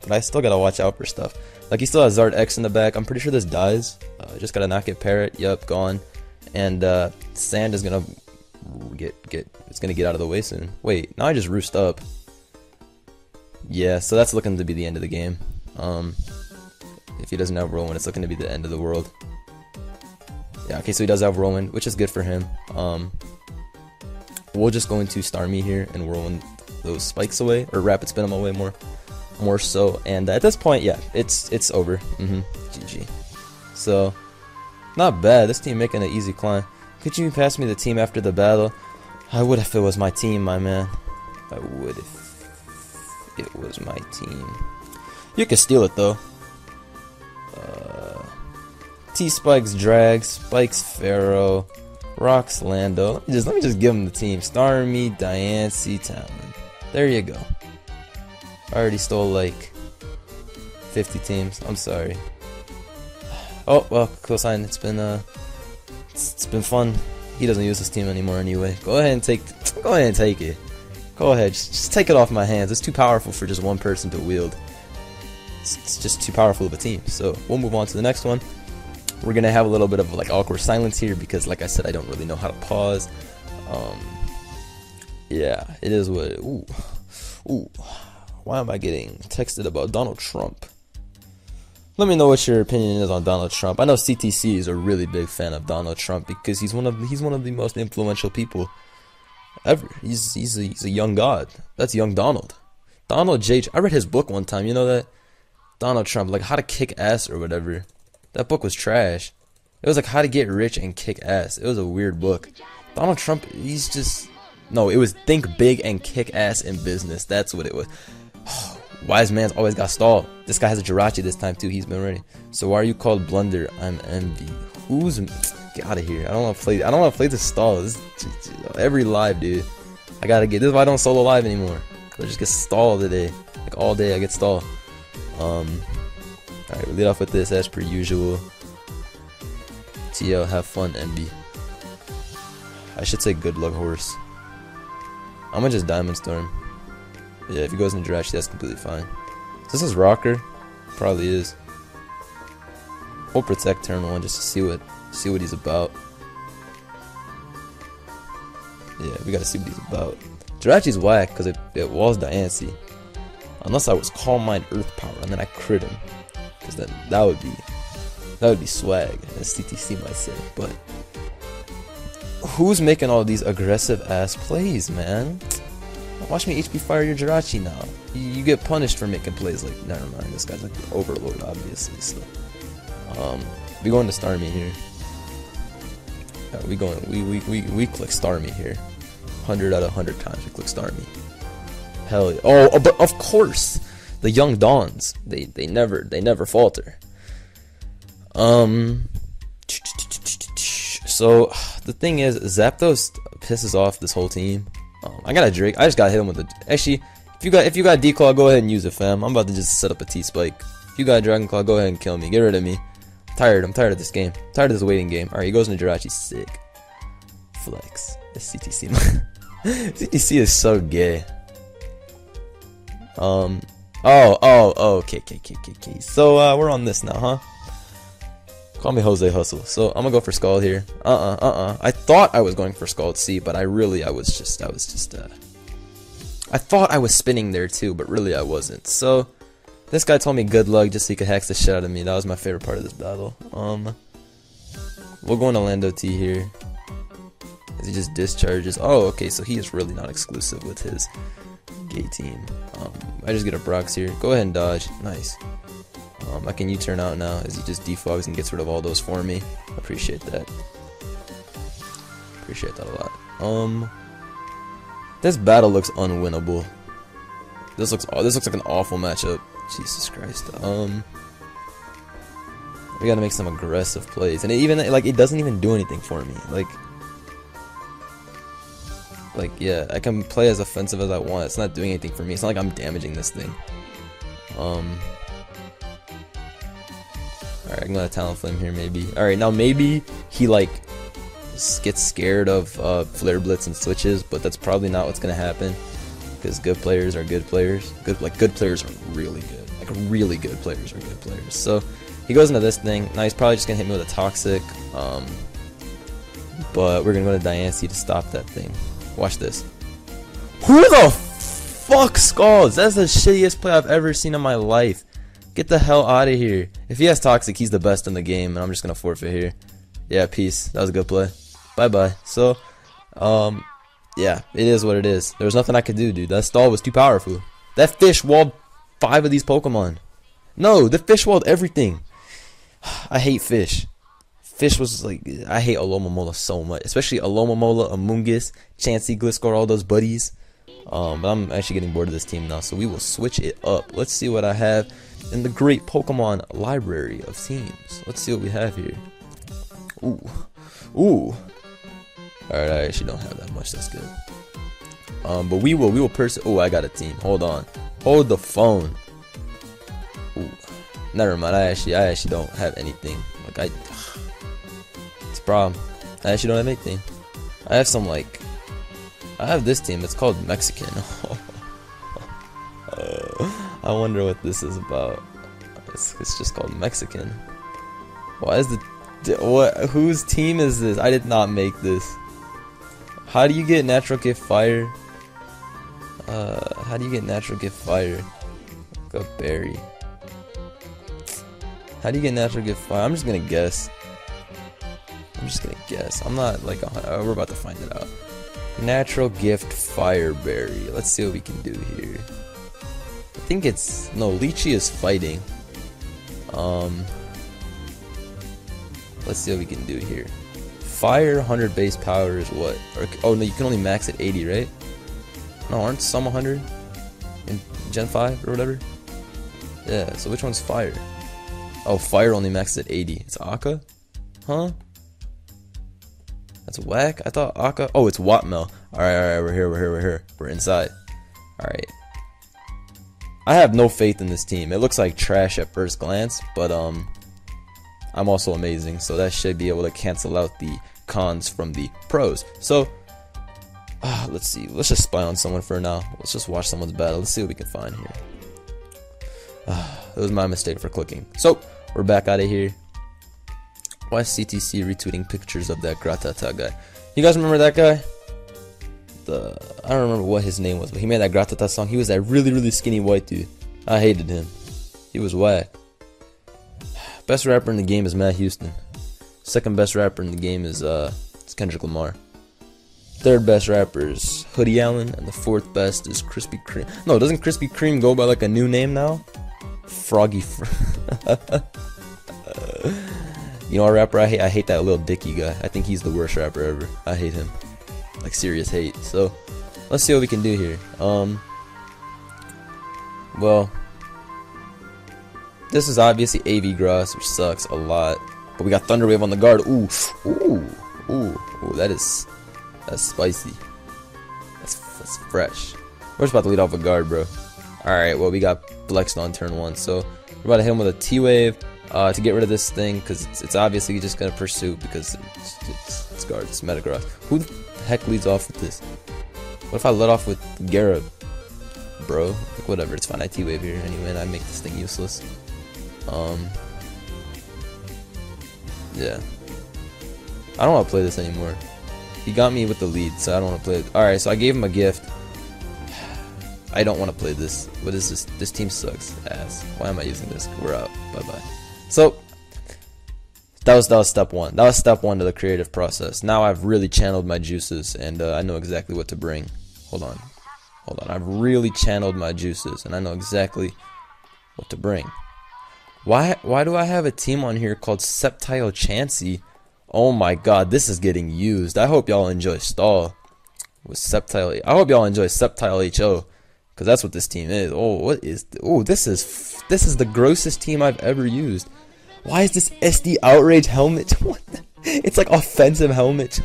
but I still gotta watch out for stuff. Like, he still has Zard X in the back. I'm pretty sure this dies. Just gotta not get Parrot. Yep, gone. And Sand is gonna it's gonna get out of the way soon. Wait, now I just roost up. Yeah, so that's looking to be the end of the game. If he doesn't have Whirlwind, it's looking to be the end of the world. Yeah, okay, so he does have Whirlwind, which is good for him. We'll just go into Starmie here and Whirlwind those spikes away, or Rapid Spin them away more so. And at this point, yeah, it's over. GG. So, not bad. This team making an easy climb. Could you pass me the team after the battle? I would if it was my team, my man. I would if it was my team. You can steal it though. T-Spikes Drag, Spikes Pharaoh, Rocks Lando. Let me just give him the team. Starmie, Diancie, Talon. There you go. I already stole like 50 teams. I'm sorry. Oh well, cosign. It's been fun. He doesn't use this team anymore anyway. Go ahead and take it. Go ahead, just take it off my hands. It's too powerful for just one person to wield. It's just too powerful of a team. So we'll move on to the next one. We're gonna have a little bit of like awkward silence here because, like I said, I don't really know how to pause. Yeah, it is what it, ooh, why am I getting texted about Donald Trump? Let me know what your opinion is on Donald Trump. I know CTC is a really big fan of Donald Trump because he's one of the most influential people ever. He's a young god. That's young Donald. Donald J. I read his book one time. You know that? Donald Trump, like How to Kick Ass or whatever. That book was trash. It was like How to Get Rich and Kick Ass. It was a weird book. Donald Trump, he's just... No, it was Think Big and Kick Ass in Business. That's what it was. Wise man's always got stalled. This guy has a Jirachi this time too. He's been ready. So why are you called Blunder? I'm Envy. Who's... Get out of here. I don't want to play. I don't want to play this stall. This every live, dude. I gotta get... This is why I don't solo live anymore. I just get stalled today. Like all day I get stalled. Alright, we lead off with this as per usual. TL, have fun, Envy. I should say good luck, horse. I'm gonna just Diamond Storm. Yeah, if he goes into Jirachi, that's completely fine. So this is Rocker. Probably is. We'll protect turn 1 just to see what he's about. Yeah, we gotta see what he's about. Jirachi's whack because it walls Diancie. Unless I was Calm Mind Earth Power and then I crit him. Because then that would be swag, as CTC might say. But who's making all these aggressive ass plays, man? Watch me HP fire your Jirachi now. You get punished for making plays like... Never mind, this guy's like the overlord, obviously. So, we going to Starmie here. We click Starmie here. 100 out of 100 times we click Starmie. Hell yeah. Oh, but of course, the young Dawns. They never falter. So the thing is, Zapdos pisses off this whole team. I got a Drake. I just gotta hit him with a... Actually, if you got D-Claw, go ahead and use it, fam. I'm about to just set up a T-Spike. If you got Dragon Claw, go ahead and kill me. Get rid of me. I'm tired of this game. I'm tired of this waiting game. Alright, he goes into Jirachi. Sick. Flex. This CTC. CTC is so gay. Okay. So, we're on this now, huh? Call me Jose Hustle. So, I'm gonna go for Scald here. I thought I was going for Scald C, but I thought I was spinning there too, but really I wasn't. So, this guy told me good luck just so he could hex the shit out of me. That was my favorite part of this battle. We'll go into Lando T here. As he just discharges. Oh, okay, so he is really not exclusive with his gay team. I just get a Brox here. Go ahead and dodge. Nice. I can U-turn out now as he just defogs and gets rid of all those for me. Appreciate that. Appreciate that a lot. This battle looks unwinnable. This looks like an awful matchup. Jesus Christ. We gotta make some aggressive plays, and it doesn't even do anything for me. Like yeah, I can play as offensive as I want. It's not doing anything for me. It's not like I'm damaging this thing. Alright, I'm gonna Talonflame here maybe. Alright, now maybe he like gets scared of Flare Blitz and switches, but that's probably not what's gonna happen. Because good players are good players. Good players are really good. Like really good players are good players. So he goes into this thing. Now he's probably just gonna hit me with a Toxic. But we're gonna go to Diancie to stop that thing. Watch this. Who the fuck Scalds? That's the shittiest play I've ever seen in my life. Get the hell out of here. If he has Toxic, he's the best in the game, and I'm just gonna forfeit here. Yeah, peace. That was a good play. Bye-bye. So, yeah, it is what it is. There was nothing I could do, dude. That stall was too powerful. That fish walled 5 of these Pokemon. No, the fish walled everything. I hate fish. Fish was like, I hate Alomomola so much. Especially Alomomola, Amoonguss, Chansey, Gliscor, all those buddies. But I'm actually getting bored of this team now, so we will switch it up. Let's see what I have in the great Pokemon library of teams. Let's see what we have here. Ooh. Alright, I actually don't have that much. That's good. But we will Oh, I got a team. Hold on. Hold the phone. Ooh. Never mind. I actually don't have anything. Like it's a problem. I actually don't have anything. I have some I have this team. It's called Mexican. I wonder what this is about. It's just called Mexican. Why is What? Whose team is this? I did not make this. How do you get natural gift fire? How do you get natural gift fire? Like a berry. How do you get natural gift fire? I'm just gonna guess. I'm not like we're about to find it out. Natural gift fire berry. Let's see what we can do here. I think it's no, lychee is fighting. Let's see what we can do here. Fire 100 base power is what? Or, oh no, you can only max at 80, right? No, aren't some 100 in Gen 5 or whatever? Yeah, so which one's fire? Oh, fire only maxes at 80. It's Akka? Huh? That's whack. I thought Akka. Oh, it's Wattmel. Alright, we're here. We're inside. Alright. I have no faith in this team. It looks like trash at first glance, but I'm also amazing, so that should be able to cancel out the cons from the pros. So let's see. Let's just spy on someone for now. Let's just watch someone's battle. Let's see what we can find here. It was my mistake for clicking. So we're back out of here. Why is CTC retweeting pictures of that Gratata guy? You guys remember that guy? I don't remember what his name was, but he made that Gratata song. He was that really skinny white dude. I hated him. He was whack. Best rapper in the game is Matt Houston. Second best rapper in the game is Kendrick Lamar. Third best rapper is Hoodie Allen, and the fourth best is Krispy Kreme. No, doesn't Krispy Kreme go by like a new name now? Froggy. You know, a rapper I hate. I hate that Lil Dicky guy. I think he's the worst rapper ever. I hate him, like serious hate. So let's see what we can do here. Well, this is obviously AV Gross, which sucks a lot. But we got Thunderwave on the guard. Ooh, that's spicy. That's fresh. We're just about to lead off a guard, bro. Alright, well, we got flexed on turn 1. So we're about to hit him with a T-Wave to get rid of this thing, because it's obviously just going to pursue, because it's guard, it's Metagross. Who the heck leads off with this? What if I let off with Garrett? Bro, like, whatever, it's fine. I T-Wave here anyway, and I make this thing useless. Yeah. I don't want to play this anymore. He got me with the lead, so I don't want to play it. Alright, so I gave him a gift. I don't want to play this. What is this? This team sucks ass. Why am I using this? We're out. Bye-bye. So, that was step 1. That was step 1 to the creative process. Now I've really channeled my juices, and I know exactly what to bring. Hold on. I've really channeled my juices, and I know exactly what to bring. Why do I have a team on here called Sceptile Chansey? Oh my god, this is getting used. I hope y'all enjoy Stall with Sceptile. I hope y'all enjoy Sceptile HO, because that's what this team is. Oh, what is? Oh, this is the grossest team I've ever used. Why is this SD Outrage helmet? What? It's like offensive helmet.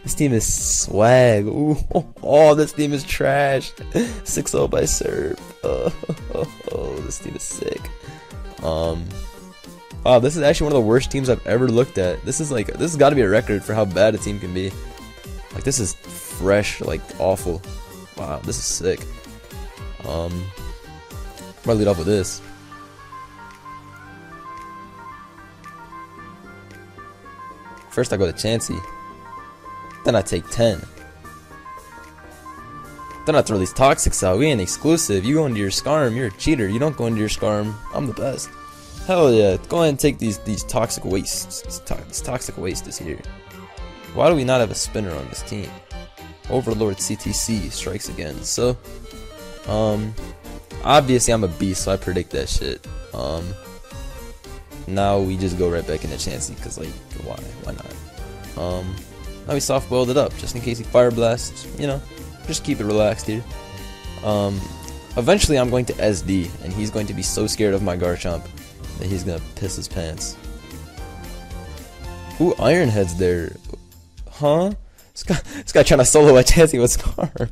This team is swag. Ooh, oh, this team is trash. 6-0 by Serb. Oh, this team is sick. Wow, this is actually one of the worst teams I've ever looked at. This has got to be a record for how bad a team can be. Like, this is fresh, like awful. Wow, this is sick. I'm gonna lead off with this. First I go to Chansey. Then I take 10. Then I throw these toxics out. We ain't exclusive. You go into your Skarm, you're a cheater. You don't go into your Skarm. I'm the best. Hell yeah. Go ahead and take these toxic wastes. This toxic waste is here. Why do we not have a spinner on this team? Overlord CTC strikes again. So, obviously I'm a beast, so I predict that shit. Now we just go right back into Chansey, because, like, why not? Now we soft boiled it up, just in case he fire blasts, you know, just keep it relaxed here. Eventually I'm going to SD, and he's going to be so scared of my Garchomp that he's gonna piss his pants. Ooh, Ironhead's there. Huh? This guy trying to solo a Chansey with Skarm.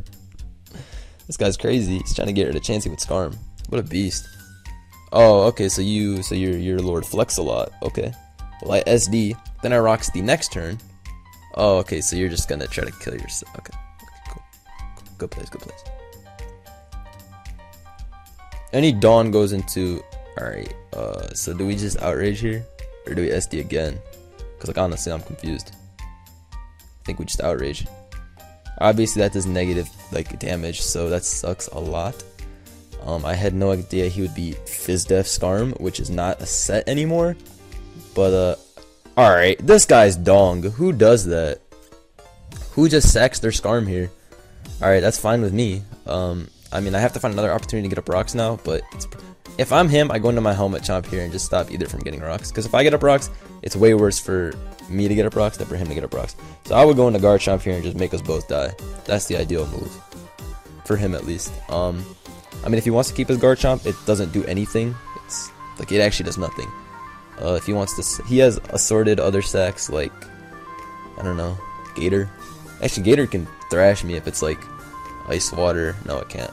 This guy's crazy. He's trying to get rid of Chansey with Skarm. What a beast. Oh, okay, so you're Lord Flex a lot. Okay. Well, I SD, then I rocks the next turn. Oh, okay, so you're just gonna try to kill yourself. Okay, cool. Good place. Any Dawn goes into... Alright, so do we just outrage here? Or do we SD again? Because, like, honestly, I'm confused. I think we just outrage. Obviously, that does negative, like, damage, so that sucks a lot. I had no idea he would be Fizdef Skarm, which is not a set anymore. But, alright, this guy's Dong. Who does that? Who just sacks their Skarm here? Alright, that's fine with me. I mean, I have to find another opportunity to get up rocks now, but if I'm him, I go into my helmet chomp here and just stop either from getting rocks. Because if I get up rocks, it's way worse for me to get up rocks than for him to get up rocks. So I would go into guard chomp here and just make us both die. That's the ideal move. For him, at least. I mean, if he wants to keep his guard chomp, it doesn't do anything. It's like, it actually does nothing. If he wants to, he has assorted other sacks like, I don't know, Gator. Actually, Gator can thrash me if it's like ice water. No, it can't.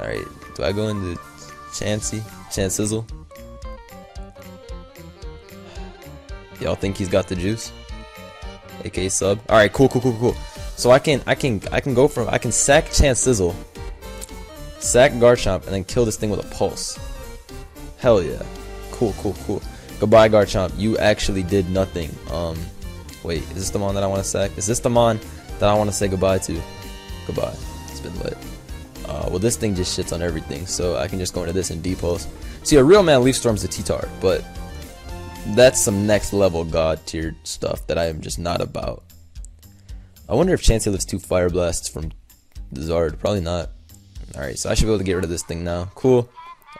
Alright, do I go into Chansizzle? Y'all think he's got the juice? AK sub. Alright, cool. So I can sack Chansizzle, sack Garchomp, and then kill this thing with a pulse. Hell yeah. Cool. Goodbye, Garchomp. You actually did nothing. Wait, is this the Mon that I want to sack? Is this the Mon that I want to say goodbye to? Goodbye. It's been lit. Well, this thing just shits on everything, so I can just go into this and D-pulse. See, a real man Leaf Storm's a T-Tar, but that's some next level god tier stuff that I am just not about. I wonder if Chansey lives 2 Fire Blasts from the Zard. Probably not. Alright, so I should be able to get rid of this thing now. Cool.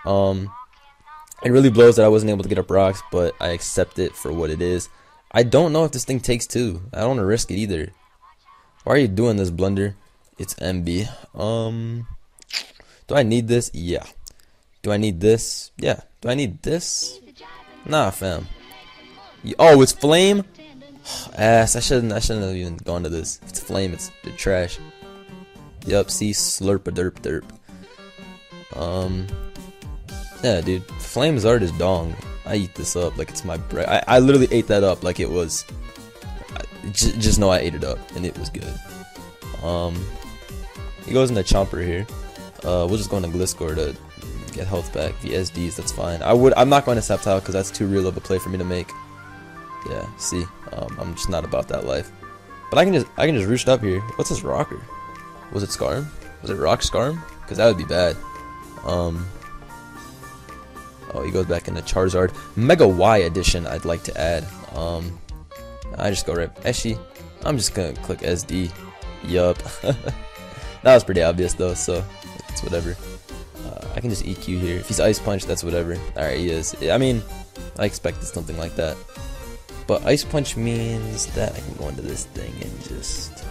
It really blows that I wasn't able to get up rocks, but I accept it for what it is. I don't know if this thing takes 2. I don't want to risk it either. Why are you doing this, Blunder? It's MB. Do I need this? Yeah. Do I need this? Yeah. Do I need this? Nah, fam. Oh, it's Flame? Ass. I shouldn't have even gone to this. If it's Flame, it's trash. Yup, see, slurp a derp. Yeah, dude. Flame Zard is dong. I eat this up like it's my bread. I literally ate that up like it was. Just know I ate it up and it was good. He goes into Chomper here. We'll just go into Gliscor to get health back. VSDs, that's fine. I'm not going to Sceptile because that's too real of a play for me to make. Yeah, see, I'm just not about that life. But I can just roost up here. What's his rocker? Was it Skarm? Was it Rock Skarm? Because that would be bad. Oh, he goes back into Charizard. Mega Y edition, I'd like to add. I just go right. Actually, I'm just gonna click SD. Yup. That was pretty obvious though, so it's whatever. I can just EQ here. If he's Ice Punch, that's whatever. Alright, he is. I mean, I expected something like that. But Ice Punch means that I can go into this thing and just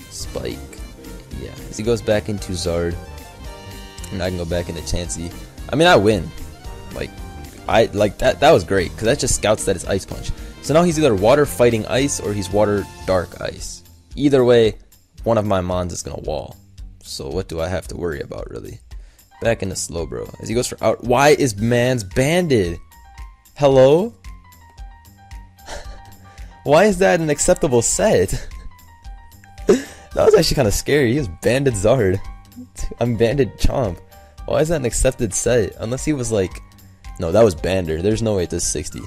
Spike. Yeah, as he goes back into Zard, and I can go back into Chansey. I mean, I win. Like that was great because that just scouts that it's Ice Punch. So now he's either Water Fighting Ice or he's Water Dark Ice. Either way, one of my Mons is gonna wall. So what do I have to worry about really? Back into Slowbro as he goes for out. Why is Mans banded? Hello? Why is that an acceptable set? That was actually kind of scary. He was banded Zard. I'm banded Chomp. Why is that an accepted set? Unless he was like, no, that was Bander. There's no way it does 60.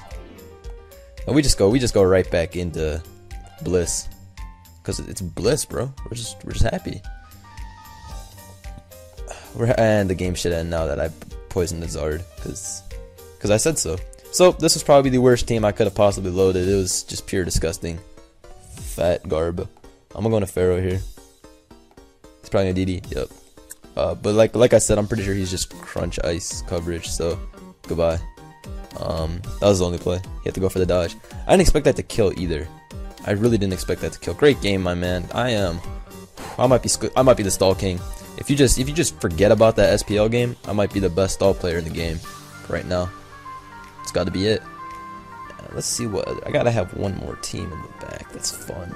And we just go right back into Bliss, cause it's Bliss, bro. We're just happy. And the game should end now that I poisoned the Zard, cause I said so. So this was probably the worst team I could have possibly loaded. It was just pure disgusting. Fat garb. I'm gonna go into Pharaoh here. It's probably a DD. Yep. But like I said, I'm pretty sure he's just crunch ice coverage. So goodbye. That was the only play. He had to go for the dodge. I didn't expect that to kill either. I really didn't expect that to kill. Great game, my man. I might be the stall king. If you just forget about that SPL game, I might be the best stall player in the game right now. It's got to be it. Let's see what I gotta have. One more team in the back. That's fun.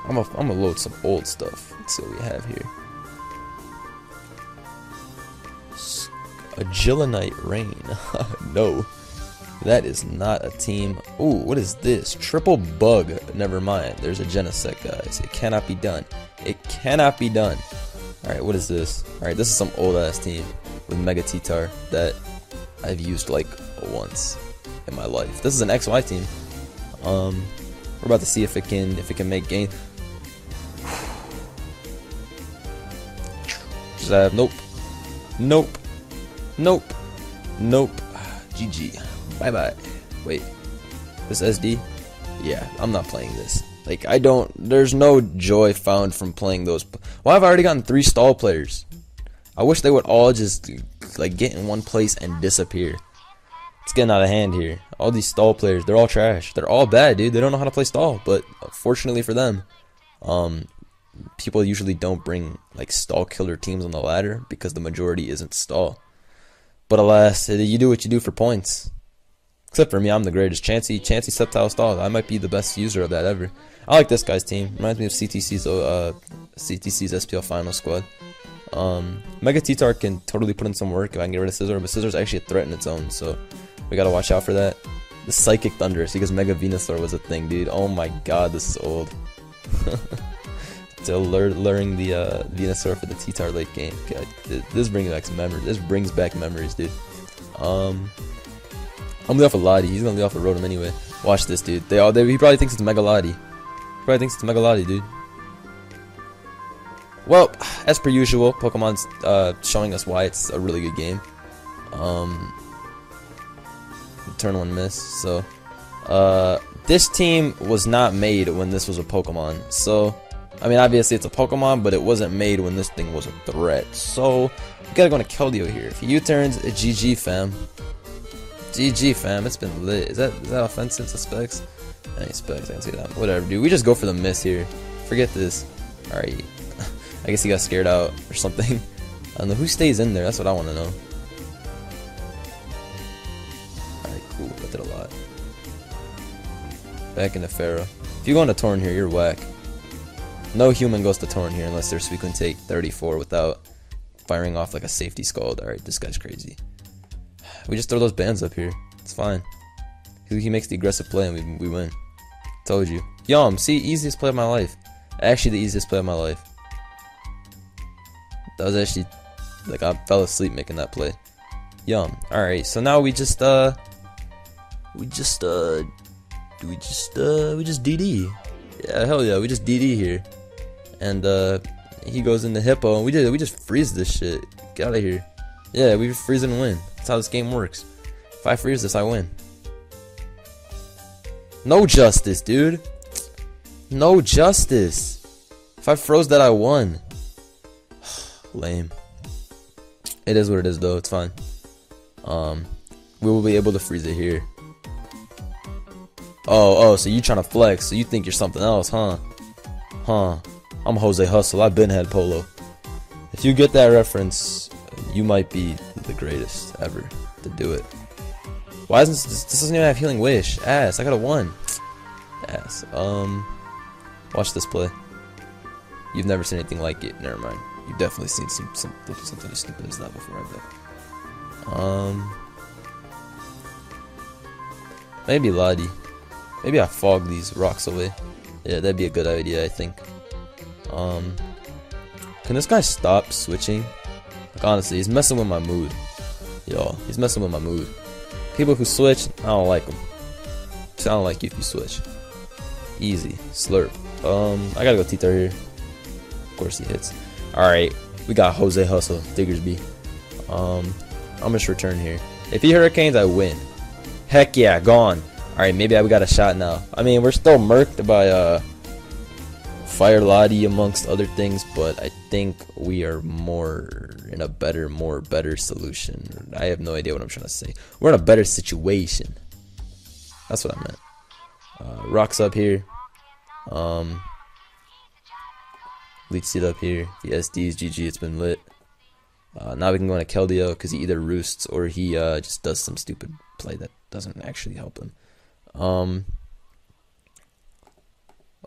I'm gonna load some old stuff. Let's see what we have here. Agilonite Rain. No, that is not a team. Ooh, what is this? Triple Bug. Never mind. There's a Genesect, guys. It cannot be done. It cannot be done. Alright, what is this? Alright, this is some old ass team with Mega T-Tar that I've used like once in my life. This is an XY team. We're about to see if it can make gain. Just nope. GG. Bye bye. Wait, this SD? Yeah, I'm not playing this. Like, there's no joy found from playing those. Well, I've already gotten 3 stall players. I wish they would all just, like, get in one place and disappear. It's getting out of hand here. All these stall players, they're all trash. They're all bad, dude. They don't know how to play stall. But fortunately for them, people usually don't bring, like, stall killer teams on the ladder because the majority isn't stall. But alas, you do what you do for points. Except for me, I'm the greatest. Chansey Septile Stall. I might be the best user of that ever. I like this guy's team. Reminds me of CTC's SPL final squad. Mega T-Tar can totally put in some work if I can get rid of Scizor, but Scizor's actually a threat in its own, so we gotta watch out for that. The Psychic Thunderous, because Mega Venusaur was a thing, dude. Oh my god, this is old. Still luring the Venusaur for the T-Tar late game. God, this brings back some memories. This brings back memories, dude. I'm gonna lead off a Lottie. He's gonna lead off a Rotom anyway. Watch this, dude. He probably thinks it's Mega Lottie. Dude. Well, as per usual, Pokemon's showing us why it's a really good game. Turn 1 miss. So, this team was not made when this was a Pokemon. So, I mean, obviously it's a Pokemon, but it wasn't made when this thing was a threat. So, we gotta go into Keldeo here. If he U-turns, GG, fam. GG, fam. It's been lit. Is that offensive to Specs? Any Specs, I can see that. Whatever, dude. We just go for the miss here. Forget this. Alright. I guess he got scared out or something. I don't know. Who stays in there? That's what I want to know. Alright, cool. That did a lot. Back into Pharaoh. If you go into Torn here, you're whack. No human goes to Torn here unless their Suicune take 34 without firing off like a safety Scald. Alright, this guy's crazy. We just throw those bands up here. It's fine. He makes the aggressive play and we win. Told you. Yum, see, easiest play of my life. Actually, the easiest play of my life. That was actually, like, I fell asleep making that play. Yum. Alright, so now we just DD. Yeah, hell yeah, we just DD here. And, he goes into Hippo, and we just freeze this shit. Get out of here. Yeah, we just freeze and win. That's how this game works. If I freeze this, I win. No justice, dude. No justice. If I froze that, I won. Lame. It is what it is, though. It's fine. We will be able to freeze it here. Oh, so you trying to flex. So you think you're something else, huh? I'm Jose Hustle. I've been had Polo. If you get that reference, you might be the greatest ever to do it. Why isn't this doesn't even have Healing Wish? Ass, I got a 1. Ass. Watch this play. You've never seen anything like it. Never mind. You've definitely seen something as stupid as that before, I bet. Maybe Lottie. Maybe I fog these rocks away. Yeah, that'd be a good idea, I think. Can this guy stop switching? Like, honestly, he's messing with my mood. Yo, he's messing with my mood. People who switch, I don't like them. I don't like you if you switch. Easy. Slurp. I gotta go T-Tar here. Of course he hits. Alright, we got Jose Hustle, Diggersby. I'm just return here. If he Hurricanes, I win. Heck yeah, gone. Alright, maybe we got a shot now. I mean, we're still murked by Fire Lottie amongst other things, but I think we are more in a better solution. I have no idea what I'm trying to say. We're in a better situation. That's what I meant. Rocks up here. Leech Seed up here. The SD's GG, it's been lit. Now we can go into Keldeo because he either roosts or he just does some stupid play that doesn't actually help him.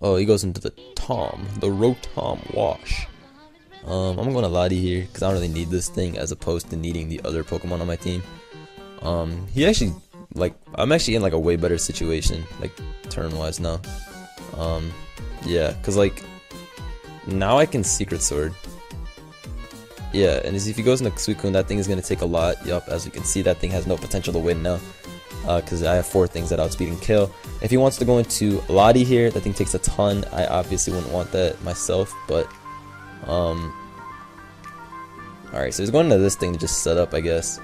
Oh, he goes into the Rotom Wash. I'm going to Lottie here because I don't really need this thing as opposed to needing the other Pokemon on my team. He actually, like, I'm actually in like a way better situation, like turn-wise now. Yeah, because like now I can Secret Sword. Yeah, and if he goes into Suicune, that thing is going to take a lot. Yup, as you can see, that thing has no potential to win now. because I have 4 things that outspeed and kill. If he wants to go into Lottie here, that thing takes a ton. I obviously wouldn't want that myself, but alright, so he's going into this thing to just set up, I guess.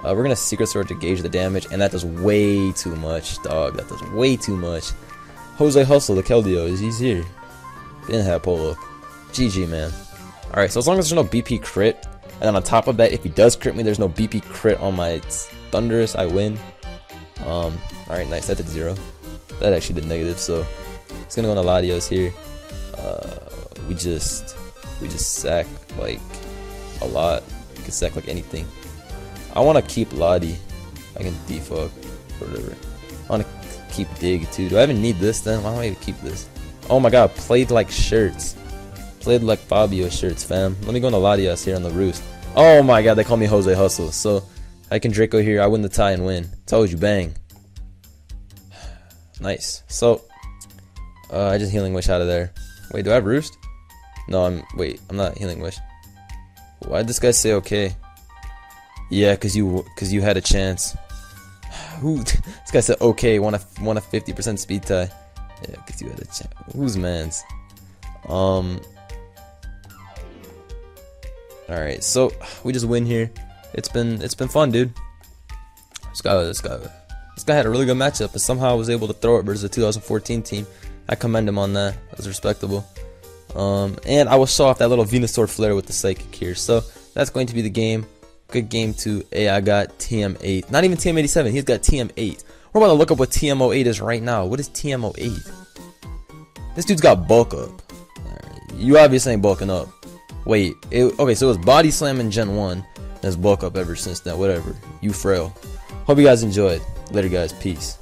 We're gonna Secret Sword to gauge the damage, and that does way too much, dog. That does way too much. Jose Hustle, the Keldeo, he's here. Didn't have Polo. GG, man. Alright, so as long as there's no BP crit, and then on top of that, if he does crit me, there's no BP crit on my Thunderous, I win. Alright, nice. That did 0. That actually did negative, so it's gonna go into Latios here. We just sack like a lot. We can sack like anything. I want to keep Lottie. I can defog or whatever. I want to keep Dig too. Do I even need this then? Why don't I even keep this? Oh my god, played like shirts. Played like Fabio shirts, fam. Let me go into Latios here on the roost. Oh my god, they call me Jose Hustle. So I can Draco here. I win the tie and win. Told you, bang. Nice. So I just Healing Wish out of there. Wait, do I have roost? No, I'm not Healing Wish. Why did this guy say okay? Yeah, cause you had a chance. Who? This guy said okay. Want a 50% speed tie. Yeah, cause you had a chance. Who's man's? All right, so we just win here. It's been fun, dude. This guy had a really good matchup, but somehow was able to throw it versus the 2014 team. I commend him on that. That was respectable. And I will show off that little Venusaur flare with the Psychic here. So that's going to be the game. Good game 2. Hey, I got TM8. Not even TM87. He's got TM8. We're about to look up what TM08 is right now. What is TM08? This dude's got bulk up. Right. You obviously ain't bulking up. Wait. Okay, so it was Body Slam in Gen 1. And it's bulk up ever since then. Whatever. You frail. Hope you guys enjoyed. Later, guys. Peace.